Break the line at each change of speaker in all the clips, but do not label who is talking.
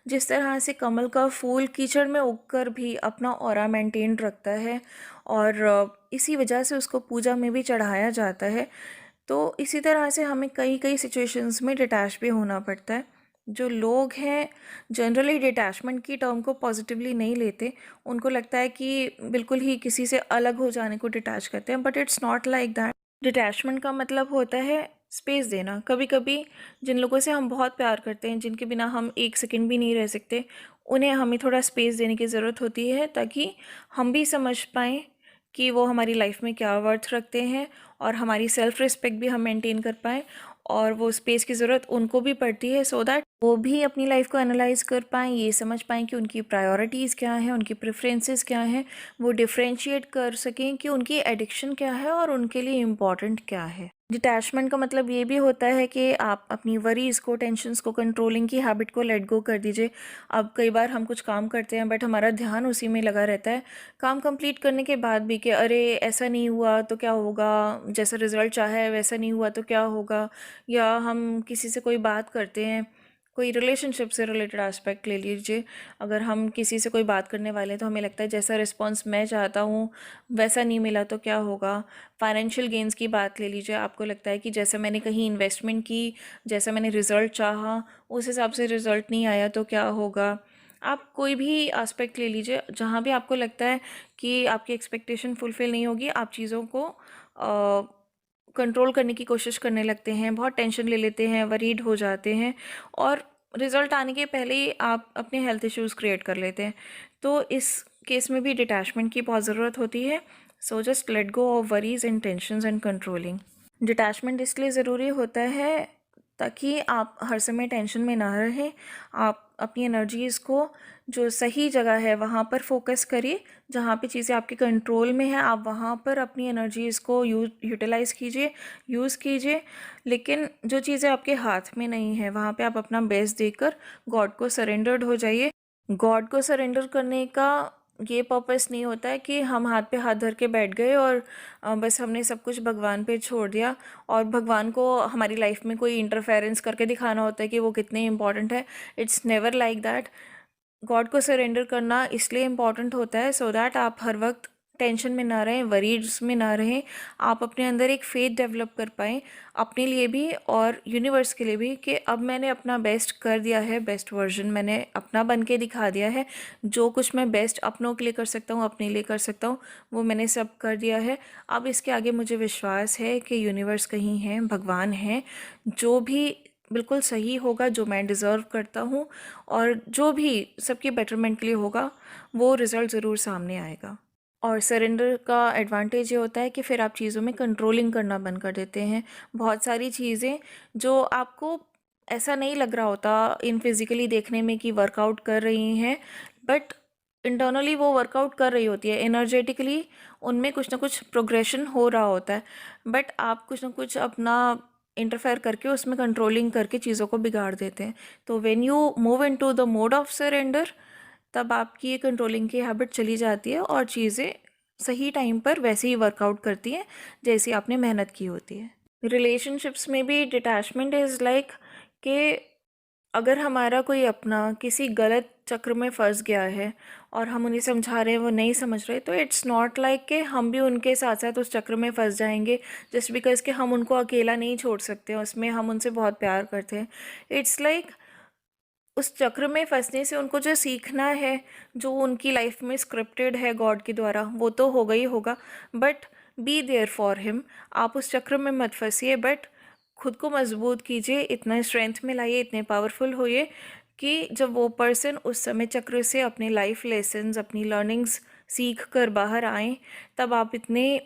जिस तरह से कमल का फूल कीचड़ में उगकर भी अपना ऑरा मेंटेन रखता है और इसी वजह से उसको पूजा में भी चढ़ाया जाता है। तो इसी तरह से हमें कई कई सिचुएशंस में डिटैच भी होना पड़ता है। जो लोग हैं जनरली डिटैचमेंट की टर्म को पॉजिटिवली नहीं लेते, उनको लगता है कि बिल्कुल ही किसी से अलग हो जाने को डिटैच करते हैं, but it's not like that. Detachment का मतलब होता है स्पेस देना। कभी कभी जिन लोगों से हम बहुत प्यार करते हैं, जिनके बिना हम एक सेकंड भी नहीं रह सकते, उन्हें हमें थोड़ा स्पेस देने की ज़रूरत होती है ताकि हम भी समझ पाएँ कि वो हमारी लाइफ में क्या वर्थ रखते हैं और हमारी सेल्फ रिस्पेक्ट भी हम मेंटेन कर पाएँ। और वो स्पेस की ज़रूरत उनको भी पड़ती है सो दैट वो भी अपनी लाइफ को एनालाइज कर पाएँ, ये समझ पाएँ कि उनकी प्रायोरिटीज़ क्या हैं, उनकी प्रेफरेंसेस क्या हैं, वो डिफ्रेंशिएट कर सकें कि उनकी एडिक्शन क्या है और उनके लिए इम्पॉर्टेंट क्या है। डिटैचमेंट का मतलब ये भी होता है कि आप अपनी वरीज़ को, टेंशन्स को, कंट्रोलिंग की हैबिट को लेट गो कर दीजिए। अब कई बार हम कुछ काम करते हैं बट हमारा ध्यान उसी में लगा रहता है, काम कंप्लीट करने के बाद भी कि अरे ऐसा नहीं हुआ तो क्या होगा, जैसा रिज़ल्ट चाहा है वैसा नहीं हुआ तो क्या होगा। या हम किसी से कोई बात करते हैं, कोई रिलेशनशिप से रिलेटेड एस्पेक्ट ले लीजिए, अगर हम किसी से कोई बात करने वाले हैं तो हमें लगता है जैसा रिस्पॉन्स मैं चाहता हूँ वैसा नहीं मिला तो क्या होगा। फाइनेंशियल गेंस की बात ले लीजिए, आपको लगता है कि जैसा मैंने कहीं इन्वेस्टमेंट की, जैसा मैंने रिज़ल्ट चाहा उस हिसाब से रिज़ल्ट नहीं आया तो क्या होगा। आप कोई भी एस्पेक्ट ले लीजिए जहाँ भी आपको लगता है कि आपकी एक्सपेक्टेशन फुलफ़िल नहीं होगी, आप चीज़ों को कंट्रोल करने की कोशिश करने लगते हैं, बहुत टेंशन ले लेते हैं, वरीड हो जाते हैं और रिज़ल्ट आने के पहले ही आप अपने हेल्थ इश्यूज़ क्रिएट कर लेते हैं। तो इस केस में भी डिटैचमेंट की बहुत ज़रूरत होती है। So just let go of worries and tensions and controlling. Detachment इसलिए ज़रूरी होता है ताकि आप हर समय टेंशन में ना रहें, आप अपनी एनर्जीज़ को जो सही जगह है वहाँ पर फोकस करिए, जहाँ पे चीज़ें आपके कंट्रोल में हैं आप वहाँ पर अपनी एनर्जीज़ को यूटिलाइज़ कीजिए, यूज़ कीजिए। लेकिन जो चीज़ें आपके हाथ में नहीं है वहाँ पे आप अपना बेस्ट देकर गॉड को सरेंडर्ड हो जाइए। गॉड को सरेंडर करने का ये पर्पस नहीं होता है कि हम हाथ पे हाथ धर के बैठ गए और बस हमने सब कुछ भगवान पे छोड़ दिया और भगवान को हमारी लाइफ में कोई इंटरफेरेंस करके दिखाना होता है कि वो कितने इम्पॉर्टेंट है। It's never like that. God को सरेंडर करना इसलिए इम्पॉर्टेंट होता है सो दैट आप हर वक्त टेंशन में ना रहें, वरीज में ना रहें, आप अपने अंदर एक फेथ डेवलप कर पाएँ अपने लिए भी और यूनिवर्स के लिए भी कि अब मैंने अपना बेस्ट कर दिया है, बेस्ट वर्जन मैंने अपना बन के दिखा दिया है। जो कुछ मैं बेस्ट अपनों के लिए कर सकता हूँ, अपने लिए कर सकता हूँ, वो मैंने सब कर दिया है। अब इसके आगे मुझे विश्वास है कि यूनिवर्स कहीं है, भगवान है, जो भी बिल्कुल सही होगा, जो मैं डिज़र्व करता हूँ और जो भी सबके बेटरमेंट के लिए होगा वो रिज़ल्ट ज़रूर सामने आएगा। और सरेंडर का एडवांटेज ये होता है कि फिर आप चीज़ों में कंट्रोलिंग करना बंद कर देते हैं। बहुत सारी चीज़ें जो आपको ऐसा नहीं लग रहा होता इन फिज़िकली देखने में कि वर्कआउट कर रही हैं, बट इंटरनली वो वर्कआउट कर रही होती है, एनर्जेटिकली उनमें कुछ ना कुछ प्रोग्रेशन हो रहा होता है, बट आप कुछ ना कुछ अपना इंटरफेयर करके उसमें कंट्रोलिंग करके चीज़ों को बिगाड़ देते हैं। तो when you move into the mode of surrender, तब आपकी ये कंट्रोलिंग की हैबिट चली जाती है और चीज़ें सही टाइम पर वैसे ही वर्कआउट करती हैं जैसी आपने मेहनत की होती है। रिलेशनशिप्स में भी डिटैचमेंट इज़ लाइक कि अगर हमारा कोई अपना किसी गलत चक्र में फंस गया है और हम उन्हें समझा रहे हैं वो नहीं समझ रहे, तो इट्स नॉट लाइक कि हम भी उनके साथ साथ उस चक्र में फंस जाएंगे जस्ट बिकॉज कि हम उनको अकेला नहीं छोड़ सकते, उसमें हम उनसे बहुत प्यार करते हैं। इट्स लाइक उस चक्र में फंसने से उनको जो सीखना है, जो उनकी लाइफ में स्क्रिप्टेड है गॉड के द्वारा, वो तो होगा ही होगा, but be there for him. आप उस चक्र में मत फंसिए, बट खुद को मजबूत कीजिए, इतना स्ट्रेंथ में लाइए, इतने पावरफुल होइए कि जब वो पर्सन उस समय चक्र से अपने लाइफ लेसन्स, अपनी लर्निंग्स सीख कर बाहर आएँ, तब आप इतने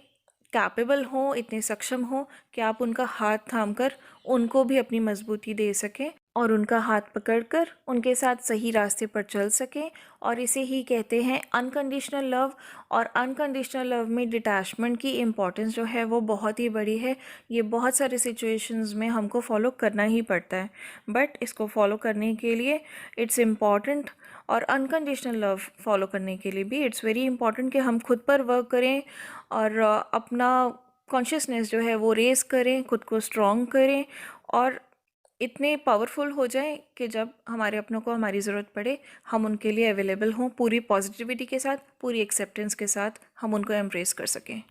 कैपेबल हों, इतने सक्षम हों कि आप उनका हाथ थामकर उनको भी अपनी मजबूती दे सकें और उनका हाथ पकड़कर उनके साथ सही रास्ते पर चल सकें। और इसे ही कहते हैं अनकंडीशनल लव। और अनकंडीशनल लव में डिटैचमेंट की इम्पॉर्टेंस जो है वो बहुत ही बड़ी है। ये बहुत सारे सिचुएशंस में हमको फॉलो करना ही पड़ता है, बट इसको फॉलो करने के लिए इट्स इम्पॉर्टेंट, और अनकंडीशनल लव फॉलो करने के लिए भी इट्स वेरी इंपॉर्टेंट कि हम खुद पर वर्क करें और अपना कॉन्शियसनेस जो है वो रेज़ करें, खुद को स्ट्रॉन्ग करें और इतने पावरफुल हो जाएं कि जब हमारे अपनों को हमारी ज़रूरत पड़े हम उनके लिए अवेलेबल हों, पूरी पॉजिटिविटी के साथ, पूरी एक्सेप्टेंस के साथ हम उनको एम्ब्रेस कर सकें।